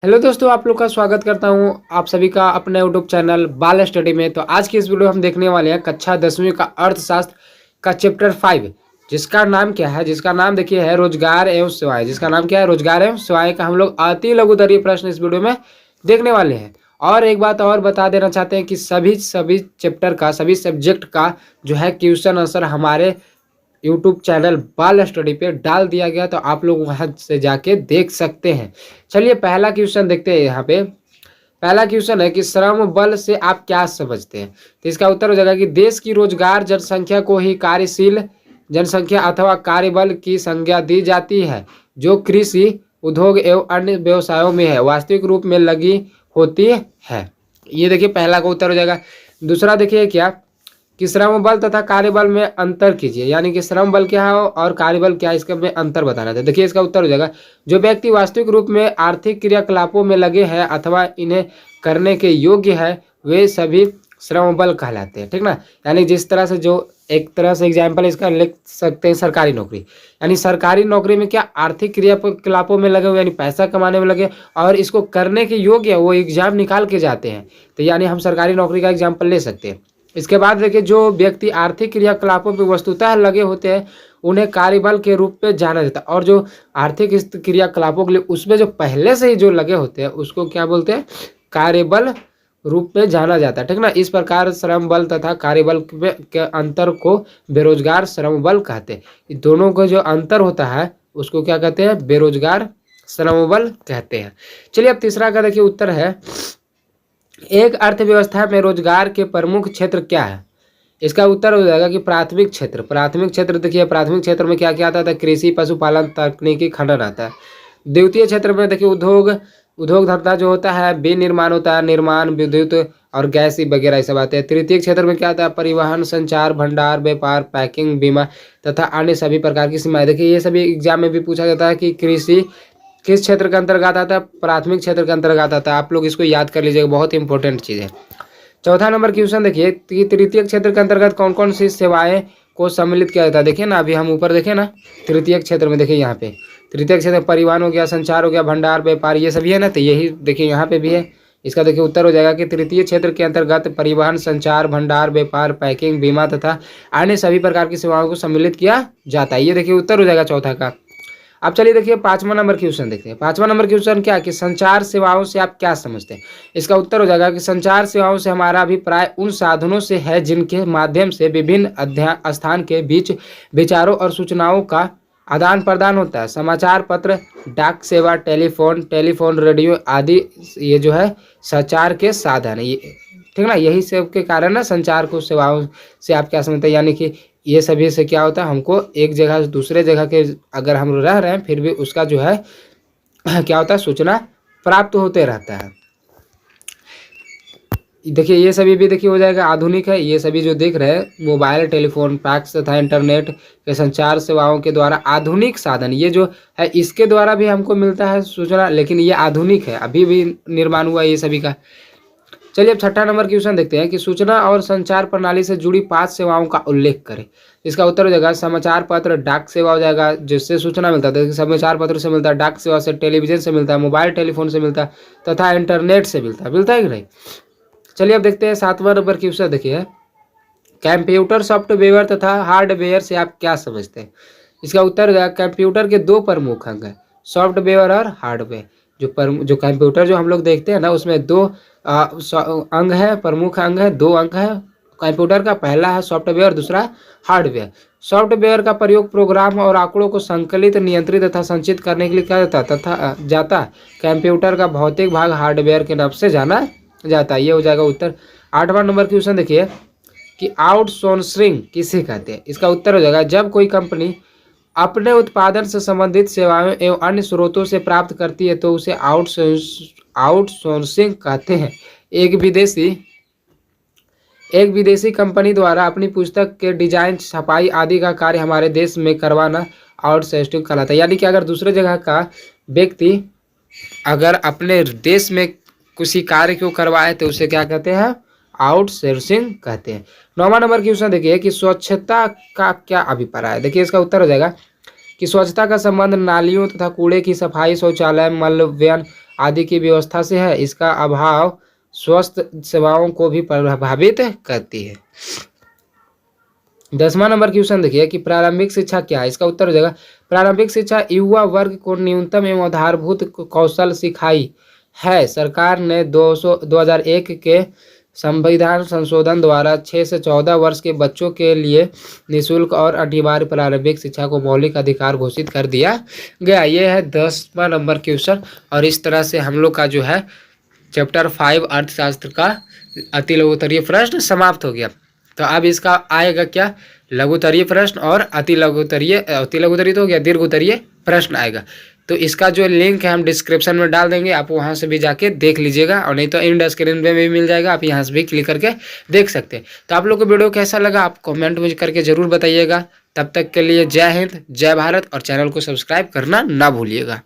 Hello दोस्तों, आप लोग का स्वागत करता हूं आप सभी का अपने यूट्यूब चैनल बाल स्टडी में। तो आज की इस वीडियो हम देखने वाले हैं कक्षा 10वीं का अर्थशास्त्र का चैप्टर 5, जिसका नाम क्या है, जिसका नाम देखिए है रोजगार एवं सेवाएं। जिसका नाम क्या है, रोजगार एवं सेवाएं का हम लोग अति लघुत्तरीय प्रश्न इस वीडियो में देखने वाले हैं। और एक बात और बता देना चाहते हैं कि सभी चैप्टर का, सभी सब्जेक्ट का जो है क्वेश्चन आंसर हमारे यूट्यूब चैनल बाल स्टडी पे डाल दिया गया, तो आप लोग वहां से जाके देख सकते हैं। चलिए पहला क्वेश्चन देखते हैं। यहाँ पे पहला क्वेश्चन है कि श्रम बल से आप क्या समझते हैं। तो इसका उत्तर हो जाएगा कि देश की रोजगार जनसंख्या को ही कार्यशील जनसंख्या अथवा कार्यबल की संज्ञा दी जाती है, जो कृषि, उद्योग एवं अन्य व्यवसायों में है, वास्तविक रूप में लगी होती है। ये देखिए पहला का उत्तर हो जाएगा। दूसरा देखिए क्या कि श्रम बल तथा कार्यबल में अंतर कीजिए, यानी कि श्रम बल क्या है और कार्यबल क्या है, इसका में अंतर बताना था। देखिए इसका उत्तर हो जाएगा, जो व्यक्ति वास्तविक रूप में आर्थिक क्रियाकलापों में लगे हैं अथवा इन्हें करने के योग्य है, वे सभी श्रम बल कहलाते हैं। ठीक ना। यानी जिस तरह से, जो एक तरह से एग्जाम्पल इसका लिख सकते हैं सरकारी नौकरी, यानी सरकारी नौकरी में क्या आर्थिक क्रियाकलापों में लगे हुए, यानी पैसा कमाने में लगे और इसको करने के योग्य है, वो एग्जाम निकाल के जाते हैं। तो यानी हम सरकारी नौकरी का एग्जाम्पल ले सकते हैं। इसके बाद देखिए, जो व्यक्ति आर्थिक क्रियाकलापों में वस्तुतः लगे होते हैं उन्हें कार्यबल के रूप में जाना जाता है, और जो आर्थिक क्रियाकलापों के लिए उसमें जो पहले से ही जो लगे होते हैं उसको क्या बोलते हैं, कार्यबल रूप में जाना जाता है। ठीक ना। इस प्रकार श्रम बल तथा कार्यबल के अंतर को बेरोजगार श्रम बल कहते हैं। दोनों का जो अंतर होता है उसको क्या कहते हैं, बेरोजगार श्रम बल कहते हैं। चलिए अब तीसरा का देखिए उत्तर है, एक अर्थव्यवस्था में रोजगार के प्रमुख क्षेत्र क्या है। इसका उत्तर हो जाएगा कि प्राथमिक क्षेत्र। प्राथमिक क्षेत्र देखिए, प्राथमिक क्षेत्र में क्या क्या आता है, कृषि, पशुपालन, तकनीकी खनन आता है। द्वितीय क्षेत्र में देखिए उद्योग धंधा जो होता है, विनिर्माण होता है, निर्माण, विद्युत और गैस वगैरह सब आते हैं। तृतीय क्षेत्र में क्या आता है, परिवहन, संचार, भंडार, व्यापार, पैकिंग, बीमा तथा अन्य सभी प्रकार की सीमाएं। देखिए ये सभी एग्जाम में भी पूछा जाता है कि कृषि किस क्षेत्र के अंतर्गत आता है, प्राथमिक क्षेत्र के अंतर्गत आता है। आप लोग इसको याद कर लीजिएगा, बहुत इंपॉर्टेंट चीज़ है। चौथा नंबर क्वेश्चन देखिए कि तृतीय क्षेत्र के अंतर्गत कौन कौन सी सेवाएं को सम्मिलित किया जाता है। देखिए ना, अभी हम ऊपर देखें ना, तृतीय क्षेत्र में देखिए यहाँ पे तृतीय क्षेत्र परिवहन हो गया, संचार हो गया, भंडार, व्यापार, ये सभी है ना। तो यही देखिए यहाँ पे भी है। इसका देखिए उत्तर हो जाएगा कि तृतीय क्षेत्र के अंतर्गत परिवहन, संचार, भंडार, व्यापार, पैकिंग, बीमा तथा अन्य सभी प्रकार की सेवाओं को सम्मिलित किया जाता है। ये देखिए उत्तर हो जाएगा चौथा का। अब चलिए देखिए पांचवा नंबर क्वेश्चन देखते हैं। पांचवा नंबर क्वेश्चन क्या कि संचार सेवाओं से आप क्या समझते हैं। इसका उत्तर हो जाएगा कि संचार सेवाओं से हमारा अभिप्राय उन साधनों से है जिनके माध्यम से विभिन्न स्थान के बीच विचारों और सूचनाओं का आदान प्रदान होता है। समाचार पत्र, डाक सेवा, टेलीफोन, रेडियो आदि ये जो है संचार के साधन है। ठीक ना। यही सब के कारण ना संचार को सेवाओं से आप क्या समझते हैं, यानी कि ये सभी से क्या होता है, हमको एक जगह से दूसरे जगह के अगर हम रह रहे हैं फिर भी उसका जो है क्या होता है, सूचना प्राप्त होते रहता है। देखिए ये सभी भी देखिए हो जाएगा आधुनिक है। ये सभी जो देख रहे हैं मोबाइल, टेलीफोन, फैक्स तथा इंटरनेट के संचार सेवाओं के द्वारा आधुनिक साधन, ये जो है इसके द्वारा भी हमको मिलता है सूचना, लेकिन ये आधुनिक है, अभी भी निर्माण हुआ ये सभी का। चलिए अब छठा नंबर क्वेश्चन देखते हैं कि सूचना और संचार प्रणाली से जुड़ी 5 सेवाओं का उल्लेख करें। इसका उत्तर हो जाएगा समाचार पत्र, डाक सेवा हो जाएगा जिससे सूचना मिलता है, समाचार पत्र से मिलता है, डाक सेवा से, टेलीविजन से मिलता है, मोबाइल टेलीफोन से मिलता है तथा इंटरनेट से मिलता है कि नहीं। चलिए अब देखते हैं सातवां नंबर क्वेश्चन देखिए, कंप्यूटर सॉफ्टवेयर तथा हार्डवेयर से आप क्या समझते हैं। इसका उत्तर हो जाएगा कंप्यूटर के 2 प्रमुख अंग हैं, सॉफ्टवेयर और हार्डवेयर। जो कंप्यूटर जो हम लोग देखते हैं ना उसमें 2 अंग है, प्रमुख अंग है, 2 अंग है कंप्यूटर का। पहला है सॉफ्टवेयर, दूसरा हार्डवेयर। सॉफ्टवेयर का प्रयोग प्रोग्राम और आंकड़ों को संकलित, नियंत्रित तथा संचित करने के लिए किया जाता है। कंप्यूटर का भौतिक भाग हार्डवेयर के नाम से जाना जाता है। ये हो जाएगा उत्तर। 8वां नंबर क्वेश्चन देखिए कि आउटसोर्सिंग किसे कहते हैं। इसका उत्तर हो जाएगा जब कोई कंपनी अपने उत्पादन से संबंधित सेवाएं एवं अन्य स्रोतों से प्राप्त करती है तो उसे आउटसोर्सिंग कहते हैं। एक विदेशी कंपनी द्वारा अपनी पुस्तक के डिजाइन, छपाई आदि का कार्य हमारे देश में करवाना आउटसोर्सिंग कहलाता है। यानी कि अगर दूसरे जगह का व्यक्ति अगर अपने देश में किसी कार्य को करवाए तो उसे क्या कहते हैं, आउटसोर्सिंग कहते हैं। 9वां नंबर क्वेश्चन देखिए कि स्वच्छता का क्या अभिप्राय है। देखिए इसका उत्तर हो जाएगा कि स्वच्छता का संबंध नालियों तथा कूड़े की सफाई, शौचालय, मलव्यन आदि की व्यवस्था से है। इसका अभाव स्वास्थ्य सेवाओं को भी प्रभावित करती है। 10वां नंबर क्वेश्चन देखिए कि प्रारंभिक शिक्षा क्या है। इसका उत्तर हो जाएगा प्रारंभिक शिक्षा युवा वर्ग को न्यूनतम एवं आधारभूत कौशल सिखाई है। सरकार ने 2001 के संविधान संशोधन द्वारा 6 से 14 वर्ष के बच्चों के लिए निःशुल्क और अनिवार्य प्रारंभिक शिक्षा को मौलिक अधिकार घोषित कर दिया गया। ये है 10वां नंबर क्वेश्चन। और इस तरह से हम लोग का जो है चैप्टर 5 अर्थशास्त्र का अति लघुत्तरीय प्रश्न समाप्त हो गया। तो अब इसका आएगा क्या, लघुत्तरीय प्रश्न और अति लघुत्तरीय तो हो गया, दीर्घोत्तरीय प्रश्न आएगा। तो इसका जो लिंक है हम डिस्क्रिप्शन में डाल देंगे, आप वहां से भी जाके देख लीजिएगा, और नहीं तो एंड स्क्रीन पे भी मिल जाएगा, आप यहाँ से भी क्लिक करके देख सकते हैं। तो आप लोग को वीडियो कैसा लगा आप कमेंट में करके जरूर बताइएगा। तब तक के लिए जय हिंद, जय भारत, और चैनल को सब्सक्राइब करना ना भूलिएगा।